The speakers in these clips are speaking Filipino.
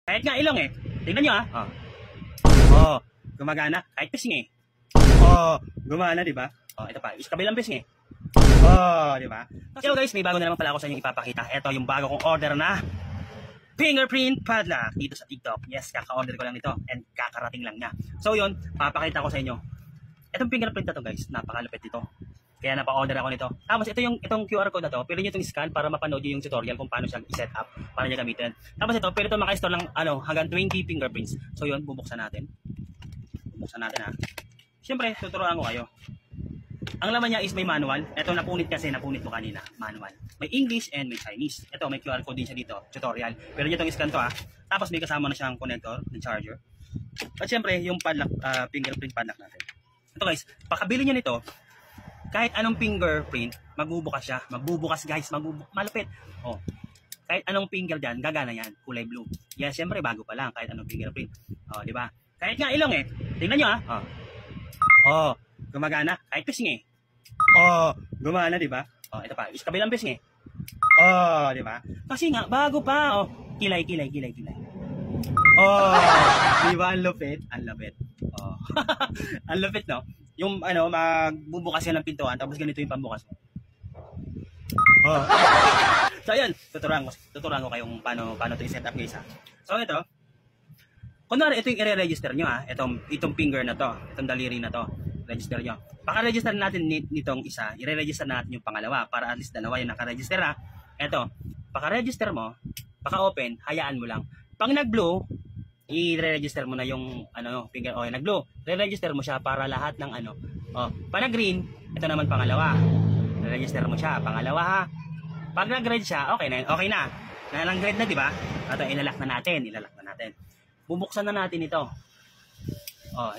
Kahit nga ilong eh. Tingnan nyo ah. Gumagana. Kahit pising eh. Gumana, di ba? Ito pa. Kabilang pising eh. Di ba? So guys, may bago na naman pala ako sa inyo ipapakita. Ito yung bago kong order na fingerprint padlock dito sa TikTok. Yes, kaka-order ko lang ito and kakarating lang niya. So yun, papakita ko sa inyo. Itong fingerprint na to guys, napakalupit ito. Kaya napa-order ako nito. Tapos itong QR code na to, pwede nyo itong scan para mapanood yung tutorial kung paano siya i-set up, paano niya gamitin. Tapos ito, pwede ito maka-store ng hanggang 20 fingerprints. So yun, bubuksan natin. Bubuksan natin ha. Siyempre, tuturuan ko kayo. Ang laman niya is may manual. Ito napunit kasi, napunit ko kanina. Manual. May English and may Chinese. Ito, may QR code din siya dito. Tutorial. Pwede nyo itong scan to ha. Tapos may kasama na siyang connector, ng charger. At siyempre, yung padlock, fingerprint padlock natin. Ito guys, pakabili nyo nito, kahit anong fingerprint, magbubukas siya. Magbubukas guys, malupit. Kahit anong finger dyan, gagana yan. Kulay blue. Yes, siyempre bago pa lang, kahit anong fingerprint. Di ba? Kahit nga ilong eh. Tingnan nyo ha. Gumagana. Kahit pising eh. Gumana, di ba? Ito pa. Kabilang pising eh. Di ba? Kasi nga, bago pa. Kilay. Di ba? Ang lupit. Ang lupit. Ang lupit, no? Yung magbubukas yan ng pintuan tapos ganito yung pambukas mo. So ayun, tuturuan ko kayong paano ito i-set up guys ha. So ito, kunwari ito yung i-register nyo ha, itong finger na to, itong daliri na to, register nyo. Paka-register natin nitong isa, i-register natin yung pangalawa para at least dalawa yung naka-register ha. Ito, paka-register mo, paka-open, hayaan mo lang. Pag nag-blue, i-register mo na yung finger nag-blue. Re-register mo siya para lahat ng pag nag-green, ito naman pangalawa. Re-register mo siya pangalawa ha. Pag nag-red siya, okay na. Nang-red na, di ba? Ito ilalak na natin. Bubuksan na natin ito.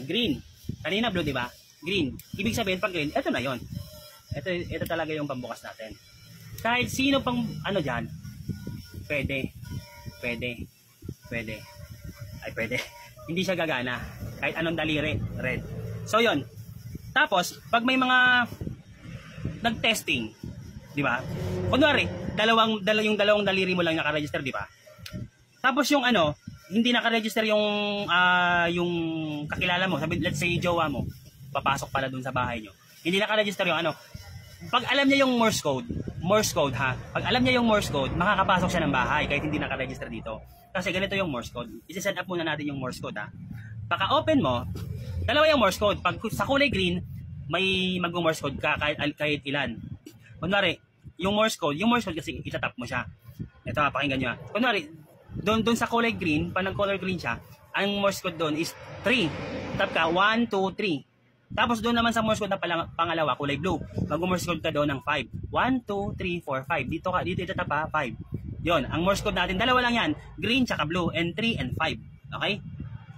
Green. Kanina blue, di ba? Green. Ibig sabihin pag green, ito na 'yon. Ito talaga yung pambukas natin. Kahit sino pang diyan, pwede. Ay pwede. Hindi siya gagana. Kahit anong daliri, red. So yon. Tapos, pag may mga nag-testing, di ba? Kunwari, yung dalawang daliri mo lang naka-register, di ba? Tapos yung hindi naka-register yung kakilala mo, sabi, let's say jowa mo, papasok pala dun sa bahay nyo. Hindi naka-register yung pag alam niya yung Morse code ha. Pag alam niya yung Morse code, makakapasok siya ng bahay kahit hindi naka-register dito. Kasi ganito yung Morse code. I-set up muna natin yung Morse code ha. Pagka-open mo, dalawa yung Morse code. Pag sa kulay green, may mag-Morse code ka kahit ilan. Kunwari, yung Morse code kasi itatap mo siya. Ito pakinggan nyo ha. Kunwari, doon sa kulay green, pag nag-color green siya, ang Morse code doon is 3. Tap ka, 1, 2, 3. Tapos doon naman sa Morse code na pangalawa, kulay blue, mag-Morse code ka doon ng 5. 1, 2, 3, 4, 5. Dito itatap ha, 5. Yon, ang Morse code natin, dalawa lang yan. Green tsaka blue, and 3 and 5. Okay?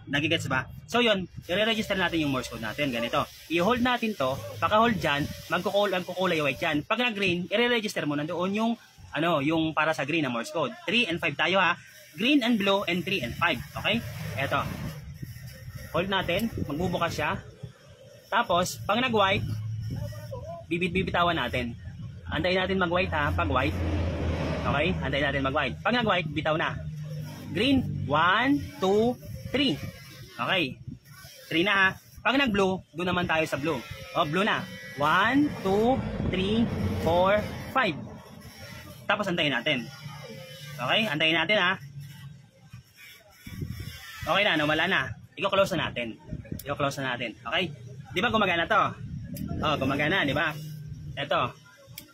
Nagigets ba? So yon, i-register natin yung Morse code natin. Ganito. I-hold natin to. Pagka-hold dyan, magkukulay white yan. Pag na-green, i-register mo nandoon yung, yung para sa green na Morse code. 3 and 5 tayo ha. Green and blue, and 3 and 5. Okay? Eto. Hold natin. Magbubukas siya. Tapos, pag nag-white, bibitawan natin. Antayin natin mag-white ha. Pag white, okay? Antayin natin mag-white. Pag nag-white, bitaw na. Green, 1, 2, 3. Okay. 3 na ha. Pag nag-blue, doon naman tayo sa blue. Blue na. 1, 2, 3, 4, 5. Tapos antayin natin. Okay? Antayin natin ha. Okay na, wala na. I-close na natin. Okay? Di ba gumagana to? Gumagana, di ba? Ito,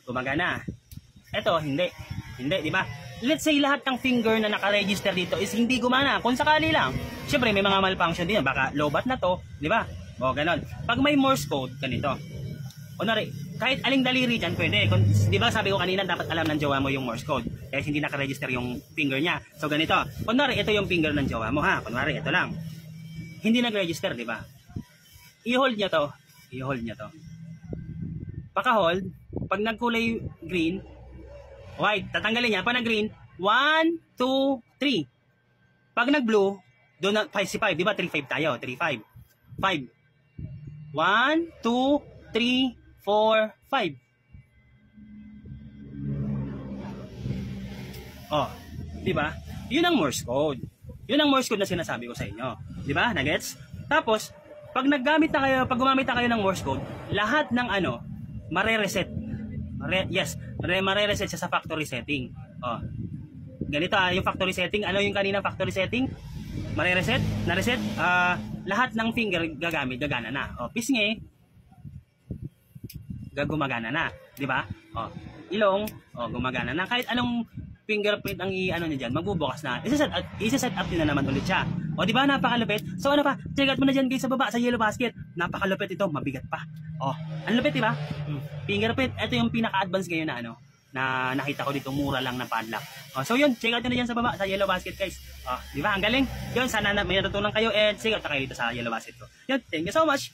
gumagana. Ito, hindi. Hindi, di ba? Let's say lahat ng finger na naka-register dito is hindi gumana. Kung sakali lang. Siyempre, may mga malfunction din. Baka lowbat na to, di ba? Ganon. Pag may Morse code, ganito. Kunwari, kahit aling daliri dyan, pwede. Di ba sabi ko kanina, dapat alam ng jowa mo yung Morse code. Kaya hindi naka-register yung finger niya. So, ganito. Kunwari, ito yung finger ng jowa mo, ha? Kunwari, ito lang. Hindi nag-register, di ba? I-hold niya to. Paka-hold, pag nagkulay green, white, tatanggalin niya. Pag nag-green, 1, 2, 3. Pag nag-blue, doon na 5 si 5, di ba? 3, 5 tayo. 3, 5. 5. 1, 2, 3, 4, 5. Di ba? Yun ang Morse code. Yun ang Morse code na sinasabi ko sa inyo. Di ba? Nagets? Tapos, pag gumamit na kayo ng Morse code, lahat ng ano, mare-reset. Mare-reset siya sa factory setting. Oh. Ganito yung factory setting. Ano yung kanina factory setting? Mare-reset, na-reset, lahat ng finger gagana na. O, pisngi, gumagana na, di ba? O, ilong, gumagana na. Kahit anong fingerprint ang i-ano niya diyan, magbubukas na. Isa-set up din na naman ulit siya. O, di ba? Napakalupit. So, ano pa? Check out mo na diyan guys sa baba, sa yellow basket. Napakalupit ito, mabigat pa. O, ang lupit, di ba? Fingerprint, ito yung pinaka-advance ngayon na ano, na nakita ko dito, mura lang na padlock. So yun, check out nyo na dyan sa baba, sa yellow basket guys. Di ba? Ang galing. Yun, sana may natutunan kayo and check out na kayo dito sa yellow basket ko. Yun, thank you so much.